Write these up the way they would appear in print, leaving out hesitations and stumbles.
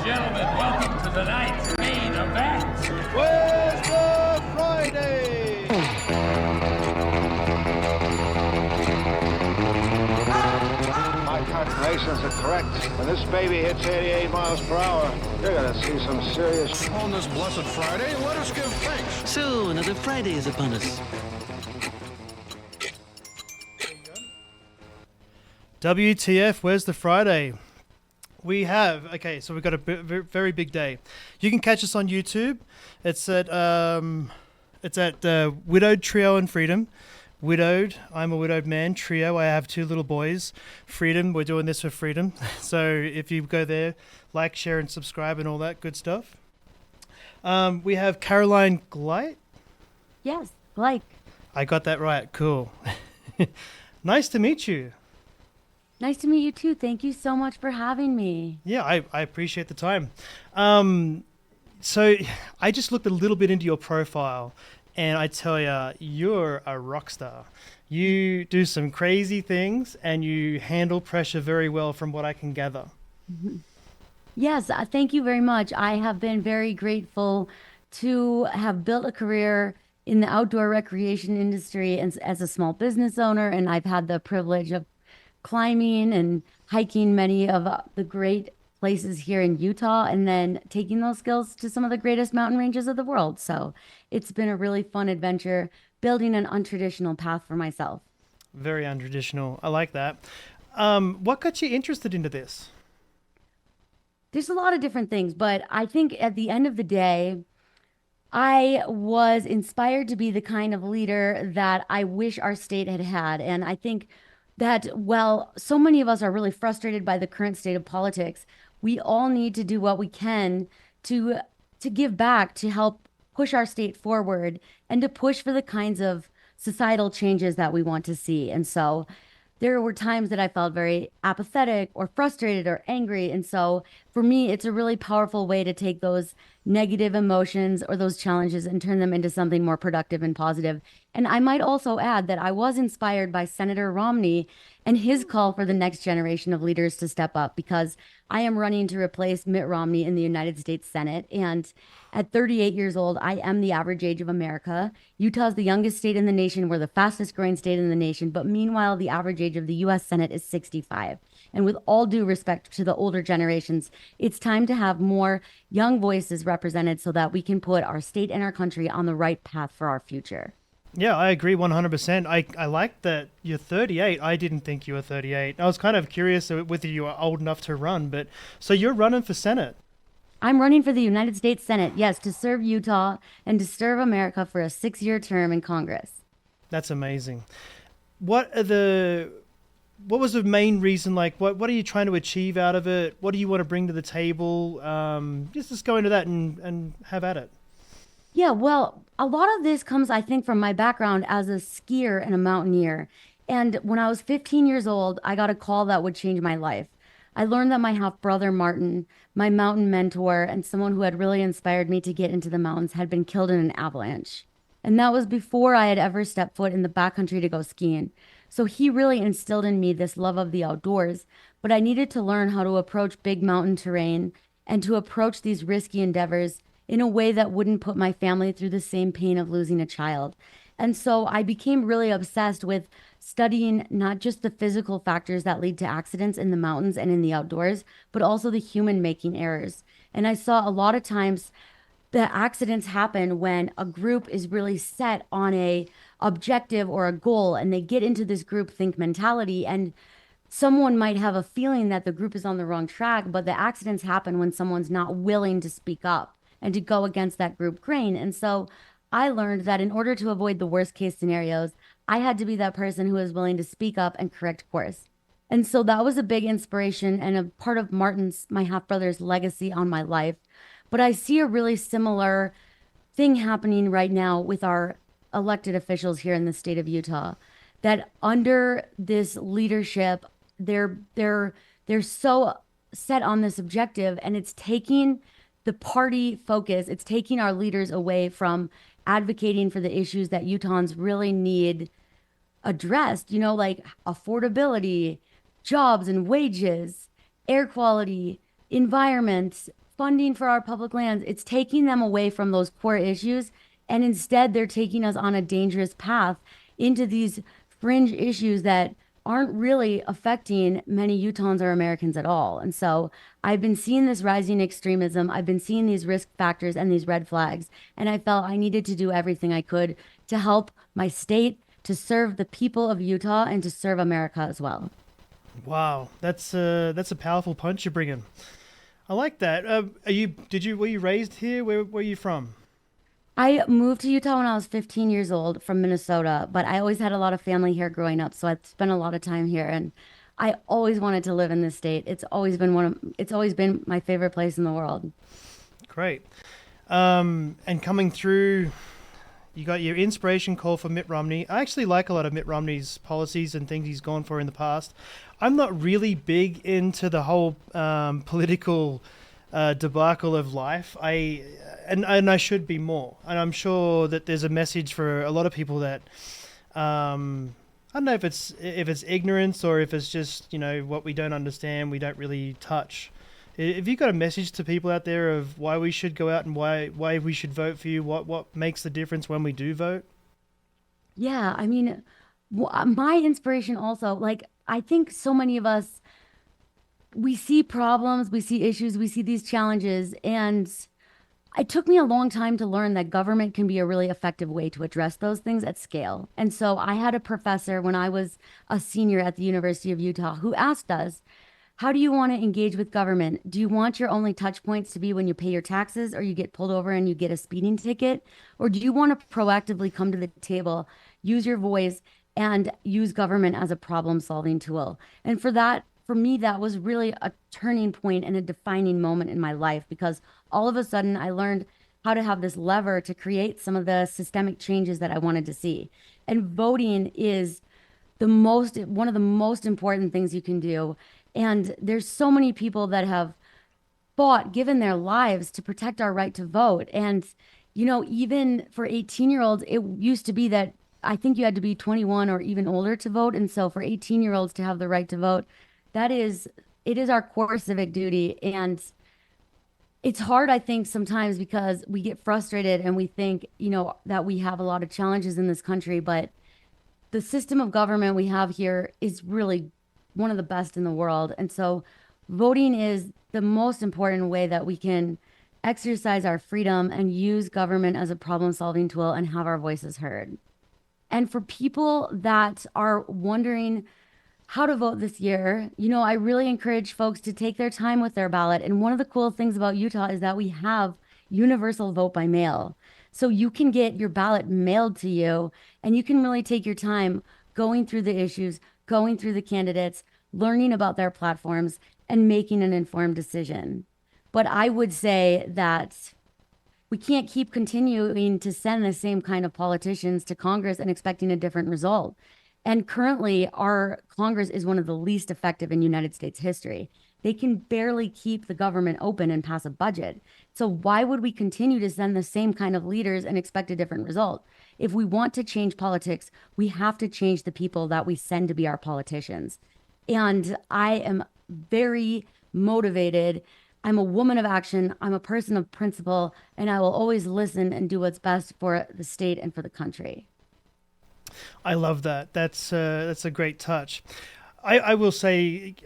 gentlemen, welcome to tonight's main event. Where's the Friday? My calculations are correct. When this baby hits 88 miles per hour, you're gonna see some serious... On this blessed Friday, let us give thanks. So, another Friday is upon us. WTF, where's the Friday? We have, so we've got a very big day. You can catch us on YouTube. It's at Widowed Trio and Freedom. Widowed, I'm a widowed man. Trio, I have 2 little boys. Freedom, we're doing this for freedom. So if you go there, like, share, and subscribe and all that good stuff. We have Caroline Gleich. Yes, Gleich. I got that right. Cool. Nice to meet you. Nice to meet you too. Thank you so much for having me. Yeah, I appreciate the time. So I just looked a little bit into your profile, and I tell you, you're a rock star. You do some crazy things, and you handle pressure very well from what I can gather. Mm-hmm. Yes, thank you very much. I have been very grateful to have built a career in the outdoor recreation industry as a small business owner, and I've had the privilege of climbing and hiking many of the great places here in Utah, and then taking those skills to some of the greatest mountain ranges of the world. So it's been a really fun adventure building an untraditional path for myself. Very untraditional. I like that. What got you interested into this? There's a lot of different things, but I think at the end of the day, I was inspired to be the kind of leader that I wish our state had had. And I think that, well, so many of us are really frustrated by the current state of politics. We all need to do what we can to give back, to help push our state forward, and to push for the kinds of societal changes that we want to see. And so there were times that I felt very apathetic or frustrated or angry. And so for me, it's a really powerful way to take those negative emotions or those challenges and turn them into something more productive and positive. And I might also add that I was inspired by Senator Romney and his call for the next generation of leaders to step up, because I am running to replace Mitt Romney in the United States Senate. And at 38 years old, I am the average age of America. Utah is the youngest state in the nation. We're the fastest growing state in the nation. But meanwhile, the average age of the U.S. Senate is 65. And with all due respect to the older generations, it's time to have more young voices represented so that we can put our state and our country on the right path for our future. Yeah, I agree 100%. I like that you're 38. I didn't think you were 38. I was kind of curious whether you were old enough to run, but so you're running for Senate. I'm running for the United States Senate, yes, to serve Utah and to serve America for a 6-year term in Congress. That's amazing. What was the main reason? Like, what are you trying to achieve out of it? What do you want to bring to the table? Just go into that and have at it. Yeah, well, a lot of this comes, I think, from my background as a skier and a mountaineer. And when I was 15 years old, I got a call that would change my life. I learned that my half-brother, Martin, my mountain mentor, and someone who had really inspired me to get into the mountains, had been killed in an avalanche. And that was before I had ever stepped foot in the backcountry to go skiing. So he really instilled in me this love of the outdoors, but I needed to learn how to approach big mountain terrain and to approach these risky endeavors in a way that wouldn't put my family through the same pain of losing a child. And so I became really obsessed with studying not just the physical factors that lead to accidents in the mountains and in the outdoors, but also the human making errors. And I saw a lot of times the accidents happen when a group is really set on a objective or a goal, and they get into this groupthink mentality, and someone might have a feeling that the group is on the wrong track, but the accidents happen when someone's not willing to speak up and to go against that group grain. And so I learned that in order to avoid the worst case scenarios, I had to be that person who was willing to speak up and correct course. And so that was a big inspiration and a part of Martin's, my half-brother's, legacy on my life. But I see a really similar thing happening right now with our elected officials here in the state of Utah, that under this leadership, they're so set on this objective, and it's taking the party focus, it's taking our leaders away from advocating for the issues that Utahns really need addressed, like affordability, jobs and wages, air quality, environment, funding for our public lands. It's taking them away from those core issues. And instead, they're taking us on a dangerous path into these fringe issues that aren't really affecting many Utahns or Americans at all. And so I've been seeing this rising extremism. I've been seeing these risk factors and these red flags. And I felt I needed to do everything I could to help my state, to serve the people of Utah, and to serve America as well. Wow, that's a powerful punch you're bringing. I like that. Were you raised here? Where are you from? I moved to Utah when I was 15 years old from Minnesota, but I always had a lot of family here growing up, so I spent a lot of time here, and I always wanted to live in this state. It's always been my favorite place in the world. Great. And coming through, you got your inspiration call for Mitt Romney. I actually like a lot of Mitt Romney's policies and things he's gone for in the past. I'm not really big into the whole political debacle of life. And I should be more. And I'm sure that there's a message for a lot of people that I don't know if it's ignorance or if it's just, what we don't understand, we don't really touch. Have you got a message to people out there of why we should go out and why we should vote for you? What makes the difference when we do vote? Yeah, I mean, my inspiration also, like, I think so many of us, we see problems, we see issues, we see these challenges, and it took me a long time to learn that government can be a really effective way to address those things at scale. And so I had a professor when I was a senior at the University of Utah who asked us, how do you want to engage with government? Do you want your only touch points to be when you pay your taxes or you get pulled over and you get a speeding ticket? Or do you want to proactively come to the table, use your voice, and use government as a problem-solving tool? And for me, that was really a turning point and a defining moment in my life, because all of a sudden I learned how to have this lever to create some of the systemic changes that I wanted to see. And voting is one of the most important things you can do. And there's so many people that have fought, given their lives to protect our right to vote. And, even for 18-year-olds, it used to be that I think you had to be 21 or even older to vote. And so for 18-year-olds to have the right to vote, it is our core civic duty. And it's hard, I think, sometimes because we get frustrated and we think, that we have a lot of challenges in this country, but the system of government we have here is really one of the best in the world. And so voting is the most important way that we can exercise our freedom and use government as a problem-solving tool and have our voices heard. And for people that are wondering how to vote this year, I really encourage folks to take their time with their ballot. And one of the cool things about Utah is that we have universal vote by mail. So you can get your ballot mailed to you, and you can really take your time going through the issues, going through the candidates, learning about their platforms, and making an informed decision. But I would say that we can't keep continuing to send the same kind of politicians to Congress and expecting a different result. And currently, our Congress is one of the least effective in United States history. They can barely keep the government open and pass a budget. So why would we continue to send the same kind of leaders and expect a different result? If we want to change politics, we have to change the people that we send to be our politicians. And I am very motivated. I'm a woman of action. I'm a person of principle, and I will always listen and do what's best for the state and for the country. I love that. That's a great touch. I will say,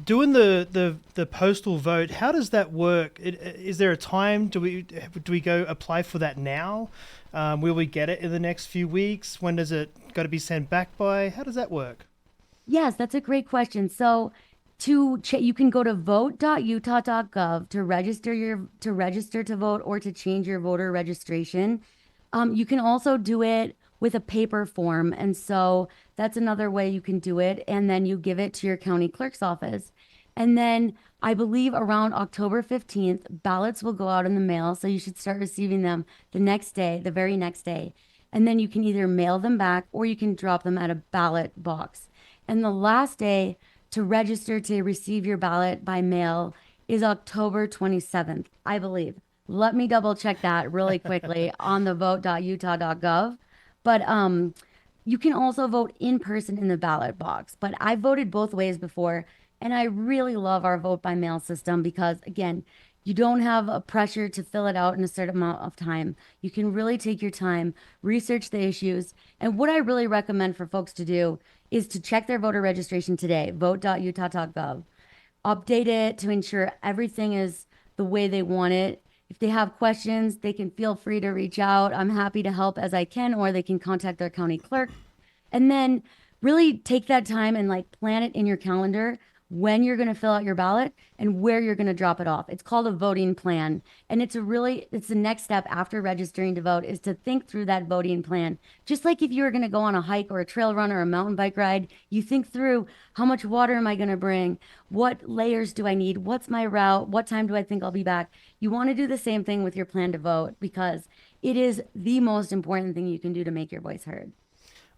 doing the postal vote, how does that work? Is there a time? Do we go apply for that now? Will we get it in the next few weeks? When does it got to be sent back by? How does that work? Yes, that's a great question. So you can go to vote.utah.gov to register to vote or to change your voter registration. You can also do it with a paper form. And so that's another way you can do it. And then you give it to your county clerk's office. And then I believe around October 15th, ballots will go out in the mail. So you should start receiving them the next day, the very next day. And then you can either mail them back or you can drop them at a ballot box. And the last day to register to receive your ballot by mail is October 27th, I believe. Let me double check that really quickly on the vote.utah.gov. But you can also vote in person in the ballot box. But I voted both ways before. And I really love our vote by mail system because, again, you don't have a pressure to fill it out in a certain amount of time. You can really take your time, research the issues. And what I really recommend for folks to do is to check their voter registration today, vote.utah.gov. Update it to ensure everything is the way they want it. If they have questions, they can feel free to reach out. I'm happy to help as I can, or they can contact their county clerk. And then really take that time and like plan it in your calendar when you're going to fill out your ballot and where you're going to drop it off. It's called a voting plan. And it's the next step after registering to vote is to think through that voting plan. Just like if you were going to go on a hike or a trail run or a mountain bike ride, you think through how much water am I going to bring? What layers do I need? What's my route? What time do I think I'll be back? You want to do the same thing with your plan to vote because it is the most important thing you can do to make your voice heard.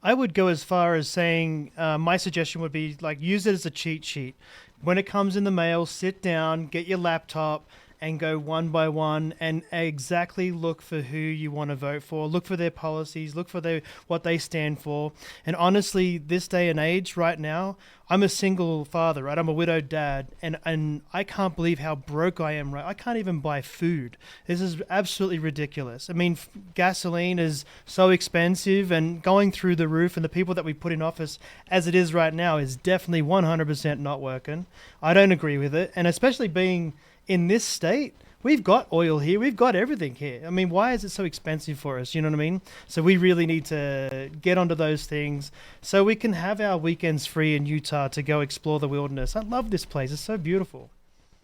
I would go as far as saying my suggestion would be like use it as a cheat sheet. When it comes in the mail, sit down, get your laptop, and go one by one and exactly look for who you want to vote for. Look for their policies, look for what they stand for. And honestly, this day and age right now, I'm a single father, right? I'm a widowed dad, and I can't believe how broke I am, right? I can't even buy food. This is absolutely ridiculous. I mean, gasoline is so expensive and going through the roof, and the people that we put in office as it is right now is definitely 100% not working. I don't agree with it, and especially being in this state, we've got oil here. We've got everything here. I mean, why is it so expensive for us? You know what I mean? So we really need to get onto those things so we can have our weekends free in Utah to go explore the wilderness. I love this place. It's so beautiful.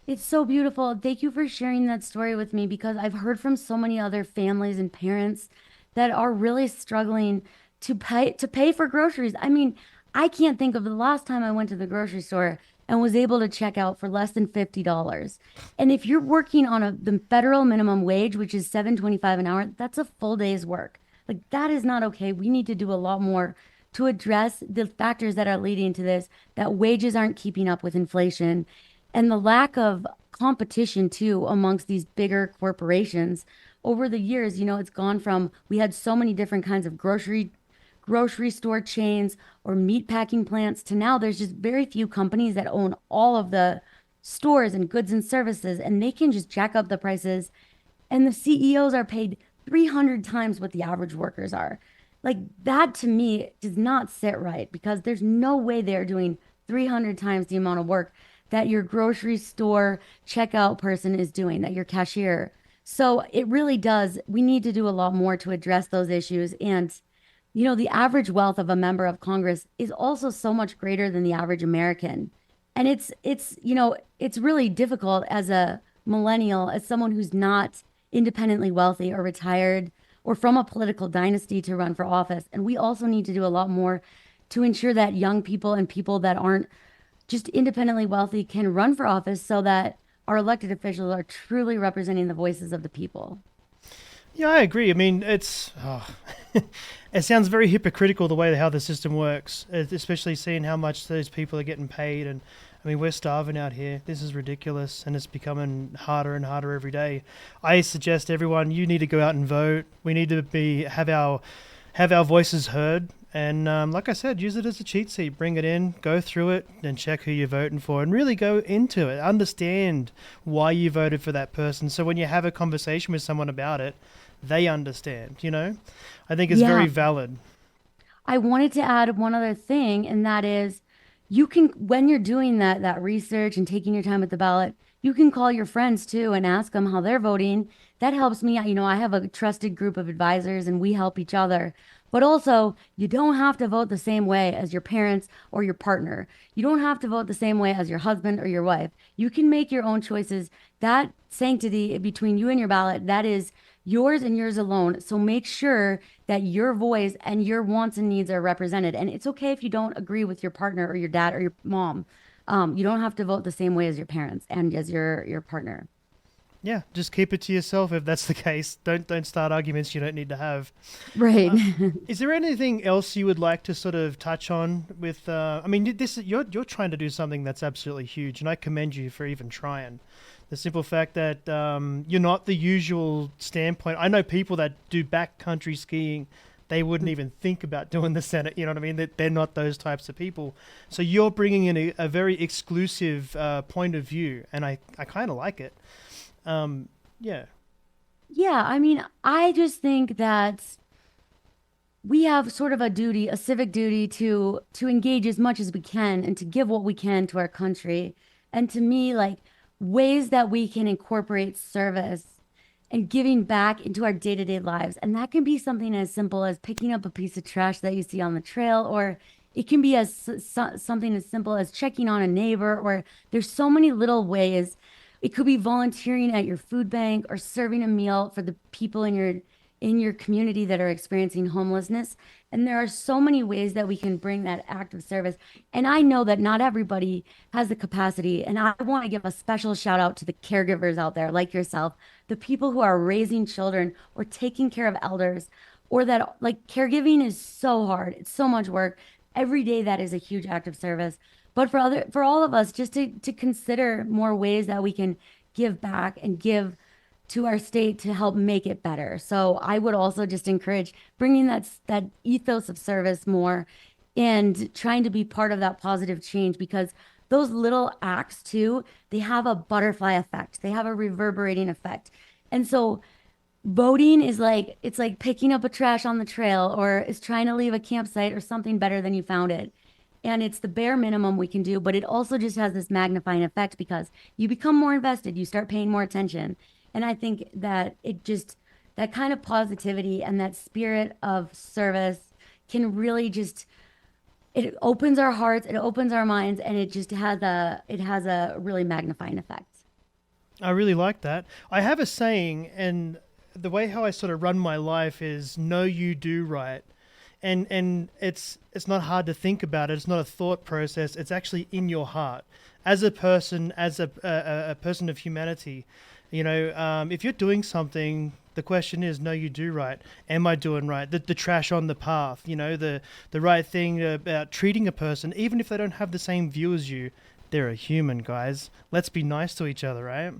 It's so beautiful. Thank you for sharing that story with me because I've heard from so many other families and parents that are really struggling to pay for groceries. I mean, I can't think of the last time I went to the grocery store and was able to check out for less than $50. And if you're working on the federal minimum wage, which is $7.25 an hour, that's a full day's work. Like that is not okay. We need to do a lot more to address the factors that are leading to this, that wages aren't keeping up with inflation and the lack of competition too amongst these bigger corporations. Over the years, it's gone from we had so many different kinds of grocery store chains or meat packing plants to now there's just very few companies that own all of the stores and goods and services, and they can just jack up the prices, and the CEOs are paid 300 times what the average workers are. Like that to me does not sit right because there's no way they're doing 300 times the amount of work that your grocery store checkout person is doing, that your cashier. So it really does. We need to do a lot more to address those issues. And the average wealth of a member of Congress is also so much greater than the average American. And it's really difficult as a millennial, as someone who's not independently wealthy or retired or from a political dynasty to run for office. And we also need to do a lot more to ensure that young people and people that aren't just independently wealthy can run for office so that our elected officials are truly representing the voices of the people. Yeah, I agree. I mean, it sounds very hypocritical the way how the system works, especially seeing how much those people are getting paid. And I mean, we're starving out here. This is ridiculous, and it's becoming harder and harder every day. I suggest everyone, you need to go out and vote. We need to have our voices heard. And like I said, use it as a cheat sheet. Bring it in, go through it, and check who you're voting for, and really go into it. Understand why you voted for that person. So when you have a conversation with someone about it, they understand, I think it's very valid. I wanted to add one other thing, and that is you can, when you're doing that research and taking your time with the ballot, you can call your friends too and ask them how they're voting. That helps me. I have a trusted group of advisors and we help each other. But also, you don't have to vote the same way as your parents or your partner. You don't have to vote the same way as your husband or your wife. You can make your own choices. That sanctity between you and your ballot, that is yours and yours alone. So make sure that your voice and your wants and needs are represented. And it's okay if you don't agree with your partner or your dad or your mom. You don't have to vote the same way as your parents and as your partner. Yeah, just keep it to yourself if that's the case. Don't start arguments you don't need to have. Right. Is there anything else you would like to sort of touch on with? You're trying to do something that's absolutely huge, and I commend you for even trying. The simple fact that you're not the usual standpoint. I know people that do backcountry skiing they wouldn't even think about doing the Senate. You know what I mean? They're not those types of people. So you're bringing in a very exclusive point of view, and I kind of like it. Yeah. Yeah, I mean, I just think that we have sort of a duty, a civic duty to engage as much as we can and to give what we can to our country. And to me, like ways that we can incorporate service and giving back into our day-to-day lives. And that can be something as simple as picking up a piece of trash that you see on the trail, or it can be something as simple as checking on a neighbor, or there's so many little ways. It could be volunteering at your food bank or serving a meal for the people in your community that are experiencing homelessness. And there are so many ways that we can bring that act of service. And I know that not everybody has the capacity. And I want to give a special shout out to the caregivers out there like yourself, the people who are raising children or taking care of elders, or that like caregiving is so hard. It's so much work. Every day that is a huge act of service. But for all of us, just to consider more ways that we can give back and give to our state to help make it better. So I would also just encourage bringing that ethos of service more and trying to be part of that positive change, because those little acts too, they have a butterfly effect. They have a reverberating effect. And so voting is like, it's like picking up a trash on the trail, or is trying to leave a campsite or something better than you found it. And it's the bare minimum we can do, but it also just has this magnifying effect because you become more invested, you start paying more attention. And I think that that kind of positivity and that spirit of service can really just, it opens our hearts, it opens our minds, and it just has a really magnifying effect. I really like that. I have a saying, and the way how I sort of run my life is know you do right. And it's not hard to think about it. It's not a thought process. It's actually in your heart. As a person, as a person of humanity, you know, if you're doing something, the question is, no, you do right. Am I doing right? The trash on the path, you know, the right thing about treating a person, even if they don't have the same view as you, they're a human, guys. Let's be nice to each other, right?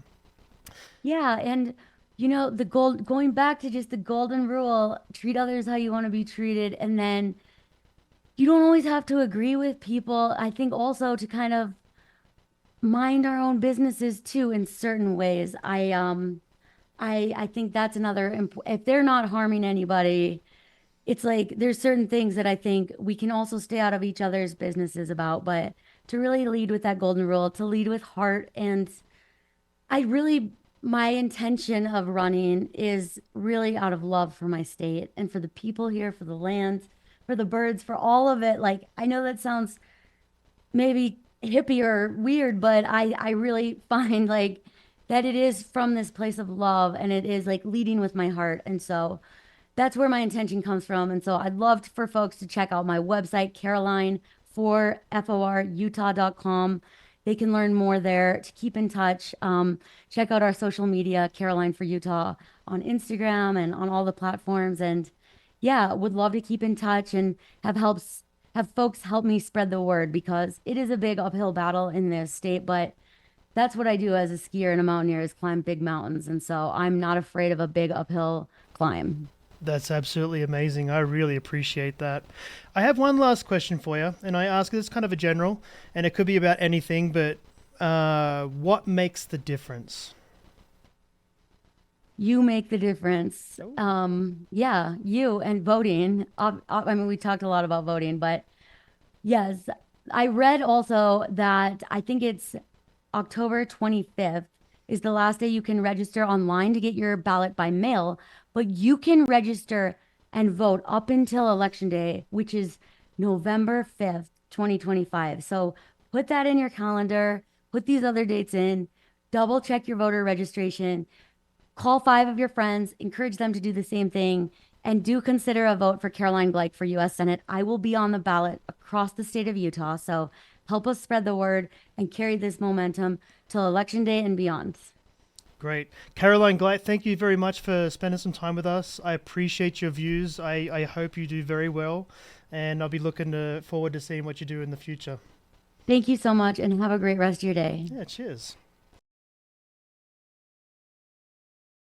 Yeah, and you know, going back to just the golden rule, treat others how you want to be treated, and then you don't always have to agree with people. I think also to kind of mind our own businesses too in certain ways. I think that's another if they're not harming anybody, it's like there's certain things that I think we can also stay out of each other's businesses about, but to really lead with that golden rule, to lead with heart. And my intention of running is really out of love for my state and for the people here, for the land, for the birds, for all of it. Like, I know that sounds maybe hippie or weird, but I really find like that it is from this place of love, and it is like leading with my heart. And so that's where my intention comes from. And so I'd love for folks to check out my website, Caroline4FORUtah.com. They can learn more there, to keep in touch. Check out our social media, Caroline for Utah, on Instagram and on all the platforms. And yeah, would love to keep in touch and have folks help me spread the word, because it is a big uphill battle in this state. But that's what I do as a skier and a mountaineer, is climb big mountains. And so I'm not afraid of a big uphill climb. That's absolutely amazing. I really appreciate that. I have one last question for you, and I ask this kind of a general, and it could be about anything, but what makes the difference? You make the difference. Yeah, you and voting. I mean, we talked a lot about voting, but yes, I read also that I think it's October 25th is the last day you can register online to get your ballot by mail, but you can register and vote up until Election Day, which is November 5th, 2025. So put that in your calendar, put these other dates in, double check your voter registration, call 5 of your friends, encourage them to do the same thing, and do consider a vote for Caroline Gleich for U.S. Senate. I will be on the ballot across the state of Utah, so help us spread the word and carry this momentum till Election Day and beyond. Great. Caroline Gleich, thank you very much for spending some time with us. I appreciate your views. I hope you do very well, and I'll be looking forward to seeing what you do in the future. Thank you so much, and have a great rest of your day. Yeah, cheers.